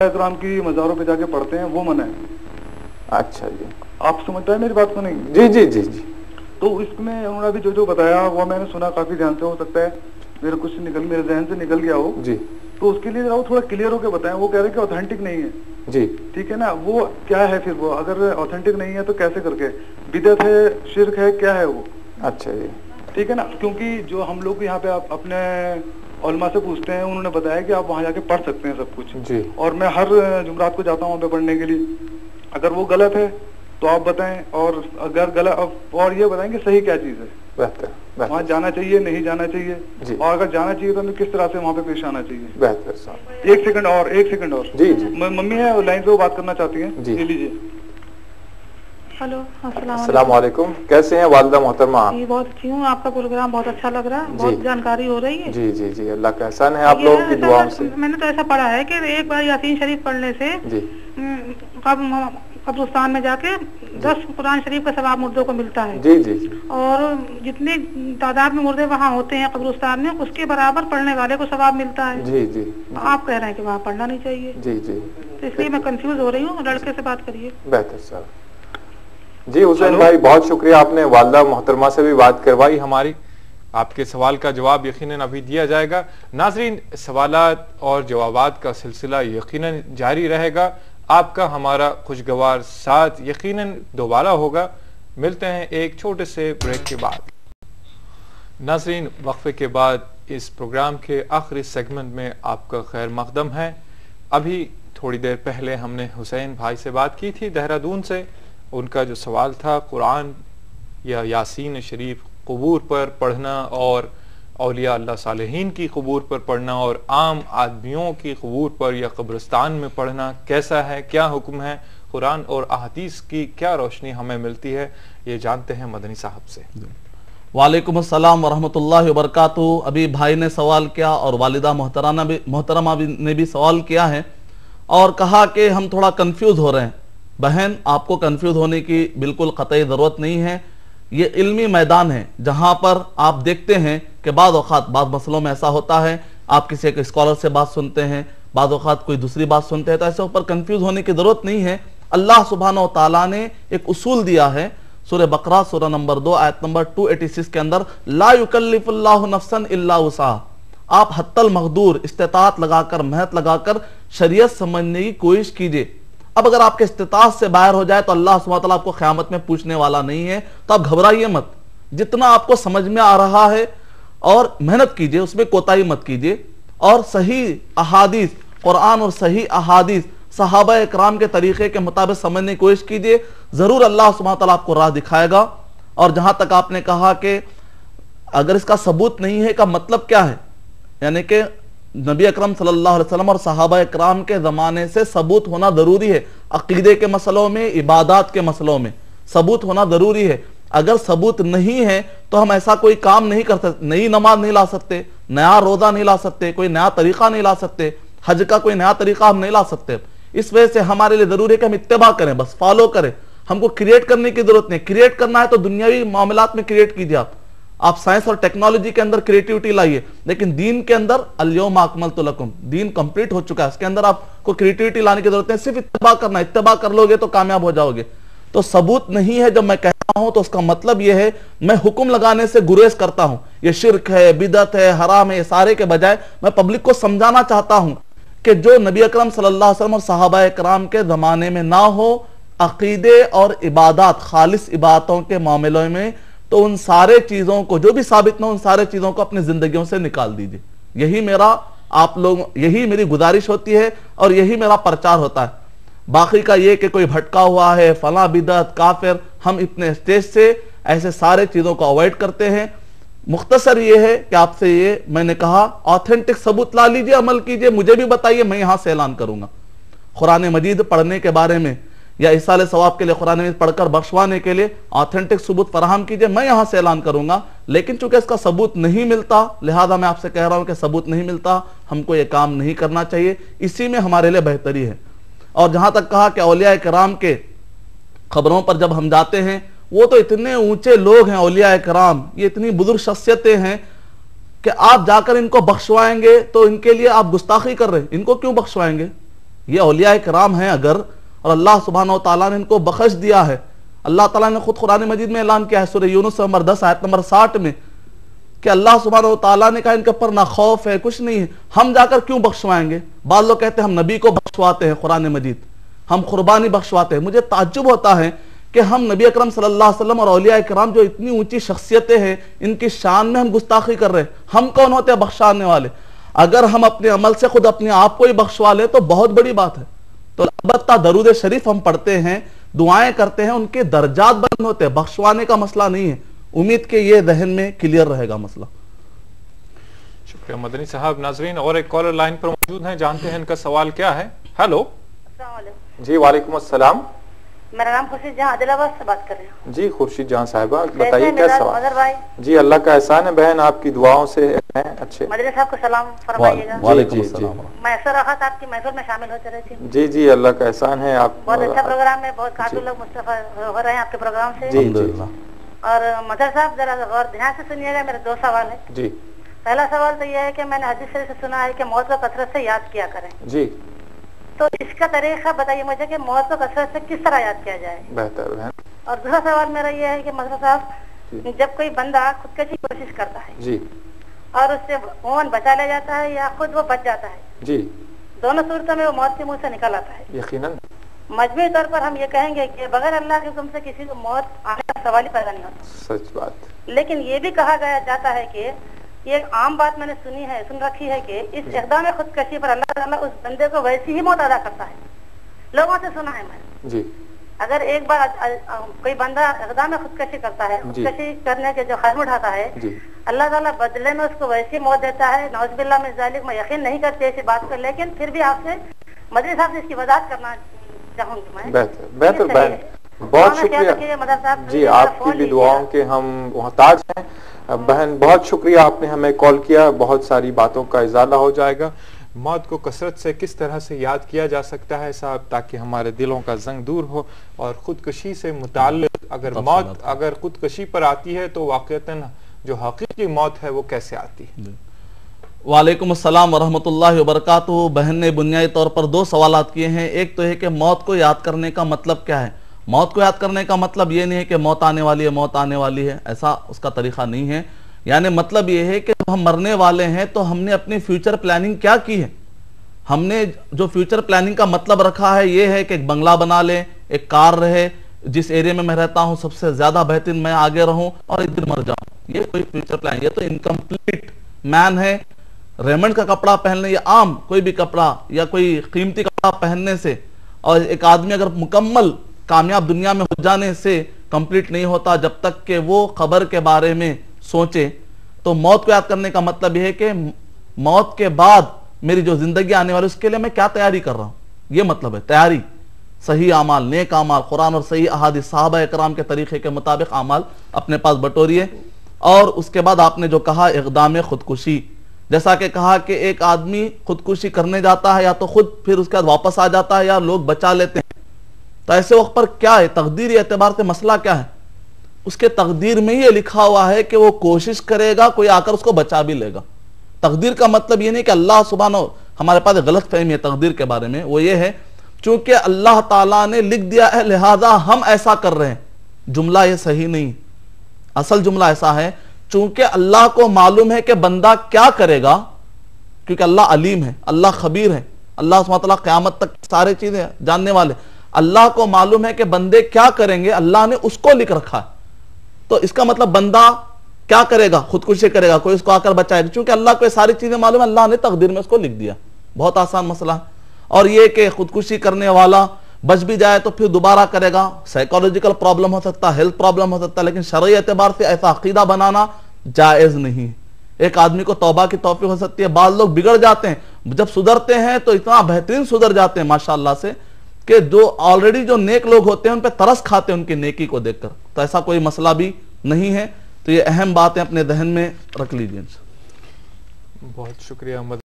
کرام کی مزاروں پہ جا کے پڑھتے ہیں وہ منع ہے۔ اچھا جی، آپ سمجھتا ہے میری بات کو نہیں؟ جی جی جی جی۔ تو اس میں انہوں نے بھی جو بتایا وہ میں نے سنا کافی دھیان سے، ہو سکتا ہے میرے ذہن سے نکل گیا ہو جی، تو اس کے لیے وہ تھوڑا کلیئر ہو کے بتائیں۔ وہ کہہ رہے کہ اوتھینٹک نہیں ہے، جی ٹھیک ہے نا؟ وہ کیا ہے پھر؟ وہ اگر اوتھینٹک نہیں ہے تو کیسے کر کے بدعت ہے، شرک ہے، کیا ہے وہ؟ اچھا جی، ٹھیک ہے نا؟ کیونکہ جو ہم لوگ یہاں پہ اپنے علماء سے پوچھتے ہیں، انہوں نے بتایا کہ آپ وہاں جا کے پڑھ سکتے ہیں سب کچھ، جی اور میں ہر جمعرات کو جاتا ہوں وہاں پہ پڑھنے کے لیے۔ اگر وہ غلط ہے تو آپ بتائیں، اور اگر غلط، اور یہ بتائیں کہ صحیح کیا چیز ہے، بہتر وہاں بہتر جانا چاہیے نہیں جانا چاہیے، جی، اور اگر جانا چاہیے تو ہمیں کس طرح سے وہاں پہ پیش آنا چاہیے۔ بہتر صاحب، ایک سیکنڈ اور جی جی ممی ہے لائن پہ، وہ بات کرنا چاہتی ہیں، جی۔ لے لیجیے۔ ہلو، السلام علیکم، کیسے ہیں والدہ محترمہ؟ جی بہت اچھی ہوں، آپ کا پروگرام بہت اچھا لگ رہا ہے، بہت جانکاری ہو رہی ہے۔ جی جی جی، اللہ کا احسان ہے آپ لوگوں کی دعاؤں سے۔ میں نے تو ایسا پڑھا ہے کہ ایک بار یاسین شریف پڑھنے سے جی قبرستان میں جا کے 10 قرآن شریف کا ثواب مردوں کو ملتا ہے، جی جی جی، اور جتنے تعداد میں مردے وہاں ہوتے ہیں قبرستان میں، اس کے برابر پڑھنے والے کو ثواب ملتا ہے۔ جی جی، آپ کہہ رہے ہیں کہ وہاں پڑھنا نہیں چاہیے، جی جی، تو اس لیے میں کنفیوز ہو رہی ہوں، لڑکے سے بات کریے۔ بہتر صاحب۔ جی حسین بھائی، بہت شکریہ، آپ نے والدہ محترمہ سے بھی بات کروائی ہماری۔ آپ کے سوال کا جواب یقیناً ابھی دیا جائے گا۔ ناظرین، سوالات اور جوابات کا سلسلہ یقیناً جاری رہے گا، آپ کا ہمارا خوشگوار ساتھ یقیناً دوبارہ ہوگا۔ ملتے ہیں ایک چھوٹے سے بریک کے بعد۔ ناظرین، وقفے کے بعد اس پروگرام کے آخری سیگمنٹ میں آپ کا خیر مقدم ہے۔ ابھی تھوڑی دیر پہلے ہم نے حسین بھائی سے بات کی تھی دہرادون سے۔ ان کا جو سوال تھا قرآن یا یاسین شریف قبور پر پڑھنا، اور اولیاء اللہ صالحین کی قبور پر پڑھنا، اور عام آدمیوں کی قبور پر یا قبرستان میں پڑھنا کیسا ہے، کیا حکم ہے، قرآن اور احادیث کی کیا روشنی ہمیں ملتی ہے، یہ جانتے ہیں مدنی صاحب سے۔ وعلیکم السلام ورحمۃ اللہ وبرکاتہ۔ ابھی بھائی نے سوال کیا اور والدہ محترمہ نے بھی سوال کیا ہے، اور کہا کہ ہم تھوڑا کنفیوز ہو رہے ہیں۔ بہن، آپ کو کنفیوز ہونے کی بالکل قطعی ضرورت نہیں ہے۔ یہ علمی میدان ہے جہاں پر آپ دیکھتے ہیں کہ بعض اوقات بعض مسئلوں میں ایسا ہوتا ہے، آپ کسی ایک اسکالر سے بات سنتے ہیں، بعض اوقات کوئی دوسری بات سنتے ہیں، تو ایسے اوپر کنفیوز ہونے کی ضرورت نہیں ہے۔ اللہ سبحانہ و تعالیٰ نے ایک اصول دیا ہے، سورہ بقرہ سورہ نمبر 2 آیت نمبر 286 کے اندر، لا یکلف اللہ نفسا الا وسعہا۔ آپ حتی المقدور استطاعت لگا کر، محنت لگا کر شریعت سمجھنے کی کوشش کیجئے۔ اب اگر آپ کے استطاعت سے باہر ہو جائے تو اللہ سبحانہ وتعالیٰ آپ کو قیامت میں پوچھنے والا نہیں ہے، تو آپ گھبرائیے مت۔ جتنا آپ کو سمجھ میں آ رہا ہے اور محنت کیجئے، اس میں کوتاہی مت کیجئے، اور صحیح احادیث قرآن اور صحیح احادیث صحابہ اکرام کے طریقے کے مطابق سمجھنے کی کوشش کیجئے، ضرور اللہ سبحانہ وتعالیٰ آپ کو راہ دکھائے گا۔ اور جہاں تک آپ نے کہا کہ اگر اس کا ثبوت نہیں ہے کا مطلب کیا ہے، یعنی کہ نبی اکرم صلی اللہ علیہ وسلم اور صحابہ اکرام کے زمانے سے ثبوت ہونا ضروری ہے، عقیدے کے مسئلوں میں، عبادات کے مسئلوں میں ثبوت ہونا ضروری ہے۔ اگر ثبوت نہیں ہے تو ہم ایسا کوئی کام نہیں کر سکتے، نئی نماز نہیں لا سکتے، نیا روزہ نہیں لا سکتے، کوئی نیا طریقہ نہیں لا سکتے، حج کا کوئی نیا طریقہ ہم نہیں لا سکتے۔ اس وجہ سے ہمارے لیے ضروری ہے کہ ہم اتباع کریں، بس فالو کریں۔ ہم کو کریٹ کرنے کی ضرورت نہیں، کریٹ کرنا ہے تو دنیاوی معاملات میں کریٹ کیجئے، آپ سائنس اور ٹیکنالوجی کے اندر کریٹیوٹی لائیے، لیکن دین کے اندر الیوم اکملت لکم، دین کمپلیٹ ہو چکا ہے، اس کے اندر آپ کو کریٹیوٹی لانے کی ضرورت ہے، صرف اتباع کرنا، اتباع کر لو گے تو کامیاب ہو جاؤ گے۔ تو ثبوت نہیں ہے جب میں کہتا ہوں تو اس کا مطلب یہ ہے میں حکم لگانے سے گریز کرتا ہوں، یہ شرک ہے، بدعت ہے، حرام ہے، یہ سارے کے بجائے میں پبلک کو سمجھانا چاہتا ہوں کہ جو نبی اکرم صلی اللہ علیہ وسلم اور صحابہ اکرام کے زمانے میں نہ ہو، عقیدے اور عبادات، خالص عبادتوں کے معاملوں میں، تو ان سارے چیزوں کو جو بھی ثابت نہ ہو، ان سارے چیزوں کو اپنی زندگیوں سے نکال دیجئے۔ یہی یہی میری گزارش ہوتی ہے اور یہی میرا پرچار ہوتا ہے۔ باقی کا یہ کہ کوئی بھٹکا ہوا ہے، فلاں بدعت، کافر، ہم اتنے اسٹیج سے ایسے سارے چیزوں کو اوائڈ کرتے ہیں۔ مختصر یہ ہے کہ آپ سے یہ میں نے کہا، آتھینٹک ثبوت لا لیجئے، عمل کیجئے، مجھے بھی بتائیے، میں یہاں سے اعلان کروں گا۔ قرآن مجید پڑھنے کے بارے میں یا ایصال ثواب کے لیے قرآن مجید پڑھ کر بخشوانے کے لیے آتھینٹک ثبوت فراہم کیجئے، میں یہاں سے اعلان کروں گا۔ لیکن چونکہ اس کا ثبوت نہیں ملتا، لہذا میں آپ سے کہہ رہا ہوں کہ ثبوت نہیں ملتا، ہم کو یہ کام نہیں کرنا چاہیے، اسی میں ہمارے لیے بہتری ہے۔ اور جہاں تک کہا کہ اولیاء کرام کے خبروں پر جب ہم جاتے ہیں، وہ تو اتنے اونچے لوگ ہیں، اولیاء کرام یہ اتنی بزرگ شخصیتیں ہیں کہ آپ جا کر ان کو بخشوائیں گے تو ان کے لیے آپ گستاخی کر رہے ہیں، ان کو کیوں بخشوائیں گے؟ یہ اولیاء کرام ہیں اگر, اور اللہ سبحانہ و تعالیٰ نے ان کو بخش دیا ہے. اللہ تعالیٰ نے خود قرآن مجید میں اعلان کیا ہے سورہ یونس نمبر 10 آیت نمبر 60 میں کہ اللہ سبحانہ و تعالیٰ نے کہا ان کے اوپر نہ خوف ہے, کچھ نہیں ہے, ہم جا کر کیوں بخشوائیں گے؟ بعض لوگ کہتے ہیں ہم نبی کو بخشواتے ہیں, قرآن مجید ہم قربانی بخشواتے ہیں. مجھے تعجب ہوتا ہے کہ ہم نبی اکرم صلی اللہ علیہ وسلم اور اولیاء کرام جو اتنی اونچی شخصیتیں ہیں ان کی شان میں ہم گستاخی کر رہے ہیں. ہم کون ہوتے ہیں بخشانے والے؟ اگر ہم اپنے عمل سے خود اپنے آپ کو ہی بخشوا لیں تو بہت بڑی بات ہے. تو البتہ درود شریف ہم پڑھتے ہیں, دعائیں کرتے ہیں, ان کے درجات بلند ہوتے ہیں, بخشوانے کا مسئلہ نہیں ہے. امید کہ یہ ذہن میں کلیئر رہے گا مسئلہ. شکریہ مدنی صاحب. ناظرین اور ایک کالر لائن پر موجود ہیں, جانتے ہیں ان کا سوال کیا ہے. ہیلو. السلام علیکم. جی وعلیکم السلام. میرا نام خورشید جہاں عادل آباد سے بات کر رہی ہوں. جی خورشید جہاں صاحبہ بتائیے کیا سوال. مدر بھائی جی اللہ کا احسان ہے بہن, آپ کی دعاؤں سے ہیں اچھے. مدنی صاحب کو سلام فرمائیے گا. وعلیکم السلام. میں اکثر وقت آپ کی محفل میں شامل ہوتے رہتی ہوں. جی جی اللہ کا احسان ہے. آپ بہت اچھا پروگرام ہے, بہت کافی لوگ مستفید ہو رہے ہیں آپ کے پروگرام سے. جی جی اور مدر صاحب ذرا غور دھیان سے سنیے گا, میرے 2 سوال ہیں. جی. پہلا سوال تو یہ ہے کہ میں نے حدیث شریف سے سنا ہے کہ موت کو کثرت سے یاد کیا کریں. جی. تو اس کا طریقہ بتائیے مجھے کہ موت کو کثرت سے کس طرح یاد کیا جائے. بہتر ہے. اور دوسرا سوال میرا یہ ہے کہ مدر صاحب جب کوئی بندہ خودکشی کی کوشش کرتا ہے جی اور اس سے عموماً بچا لیا جاتا ہے یا خود وہ بچ جاتا ہے, جی دونوں صورتوں میں وہ موت کے منہ سے نکل آتا ہے, یقیناً مجموعی طور پر ہم یہ کہیں گے کہ بغیر اللہ کے حکم سے کسی کو موت آنے کا سوال ہی پیدا نہیں ہوتا. سچ بات. لیکن یہ بھی کہا جاتا ہے کہ یہ ایک عام بات میں نے سن رکھی ہے کہ اس اقدام خودکشی پر اللہ تعالیٰ اس بندے کو ویسی ہی موت ادا کرتا ہے. لوگوں سے سنا ہے میں. جی. اگر ایک بار کوئی بندہ اقدام خودکشی کرتا ہے, خودکشی کرنے کے جو قدم اٹھاتا ہے, اللہ تعالیٰ بدلے میں اس کو ویسی موت دیتا ہے. نعوذ باللہ من ذالک, میں یقین نہیں کرتی ایسی بات کو, لیکن پھر بھی آپ سے مدنی صاحب سے اس کی وضاحت کرنا چاہوں گی میں. بہتر بہن, بہت شکریہ. جی آپ کی بھی دعاؤں کے ہم محتاج ہیں بہن. بہت شکریہ آپ نے ہمیں کال کیا, بہت ساری باتوں کا ازالہ ہو جائے گا. موت کو کثرت سے کس طرح سے یاد کیا جا سکتا ہے صاحب تاکہ ہمارے دلوں کا زنگ دور ہو, اور خودکشی سے متعلق اگر موت اگر خودکشی پر آتی ہے تو واقعتاً جو حقیقی موت ہے وہ کیسے آتی ہے. وعلیکم السلام ورحمۃ اللہ وبرکاتہ. بہن نے بنیادی طور پر 2 سوالات کیے ہیں. ایک تو ہے کہ موت کو یاد کرنے کا مطلب کیا ہے. موت کو یاد کرنے کا مطلب یہ نہیں ہے کہ موت آنے والی ہے, موت آنے والی ہے, ایسا اس کا طریقہ نہیں ہے. یعنی مطلب یہ ہے کہ ہم مرنے والے ہیں تو ہم نے اپنی فیوچر پلاننگ کیا کی ہے. ہم نے جو فیوچر پلاننگ کا مطلب رکھا ہے یہ ہے کہ ایک بنگلہ بنا لیں, ایک کار رہے, جس ایریا میں میں رہتا ہوں سب سے زیادہ بہترین میں آگے رہوں اور ایک دن مر جاؤں. یہ کوئی فیوچر پلان, یہ تو انکمپلیٹ مین ہے. ریمنڈ کا کپڑا پہننے یا عام کوئی بھی کپڑا یا کوئی قیمتی کپڑا پہننے سے, اور ایک آدمی اگر مکمل کامیاب دنیا میں ہو جانے سے کمپلیٹ نہیں ہوتا جب تک کہ وہ قبر کے بارے میں سوچے. تو موت کو یاد کرنے کا مطلب یہ ہے کہ موت کے بعد میری جو زندگی آنے والی اس کے لیے میں کیا تیاری کر رہا ہوں, یہ مطلب ہے تیاری. صحیح اعمال, نیک اعمال, قرآن اور صحیح احادیث صحابہ اکرام کے طریقے کے مطابق اعمال اپنے پاس بٹوریے. اور اس کے بعد آپ نے جو کہا اقدام خودکشی, جیسا کہ کہا کہ ایک آدمی خودکشی کرنے جاتا ہے یا تو خود پھر اس کے بعد واپس آ جاتا ہے یا لوگ بچا لیتے ہیں. تو ایسے وقت پر کیا ہے تقدیری اعتبار سے مسئلہ کیا ہے؟ اس کے تقدیر میں یہ لکھا ہوا ہے کہ وہ کوشش کرے گا, کوئی آ کر اس کو بچا بھی لے گا. تقدیر کا مطلب یہ نہیں کہ اللہ سبحانہ, ہمارے پاس غلط فہمی ہے تقدیر کے بارے میں, وہ یہ ہے چونکہ اللہ تعالیٰ نے لکھ دیا ہے لہذا ہم ایسا کر رہے ہیں. جملہ یہ صحیح نہیں. اصل جملہ ایسا ہے چونکہ اللہ کو معلوم ہے کہ بندہ کیا کرے گا, کیونکہ اللہ علیم ہے, اللہ خبیر ہے, اللہ سبحانہ تعالیٰ قیامت تک سارے چیزیں جاننے والے. اللہ کو معلوم ہے کہ بندے کیا کریں گے, اللہ نے اس کو لکھ رکھا ہے. تو اس کا مطلب بندہ کیا کرے گا, خودکشی کرے گا, کوئی اس کو آ کر بچائے گا, چونکہ اللہ کو یہ ساری چیزیں معلوم ہے, اللہ نے تقدیر میں اس کو لکھ دیا. بہت آسان مسئلہ ہے. اور یہ کہ خودکشی کرنے والا بچ بھی جائے تو پھر دوبارہ کرے گا, سائیکالوجیکل پرابلم ہو سکتا ہے, ہیلتھ پرابلم ہو سکتا ہے, لیکن شرعی اعتبار سے ایسا عقیدہ بنانا جائز نہیں. ایک آدمی کو توبہ کی توفیق ہو سکتی ہے. بعض لوگ بگڑ جاتے ہیں, جب سدھرتے ہیں تو اتنا بہترین سدھر جاتے ہیں ماشاءاللہ سے کہ جو آلریڈی جو نیک لوگ ہوتے ہیں ان پہ ترس کھاتے ہیں ان کی نیکی کو دیکھ کر. تو ایسا کوئی مسئلہ بھی نہیں ہے. تو یہ اہم باتیں اپنے ذہن میں رکھ لیجیے. بہت شکریہ.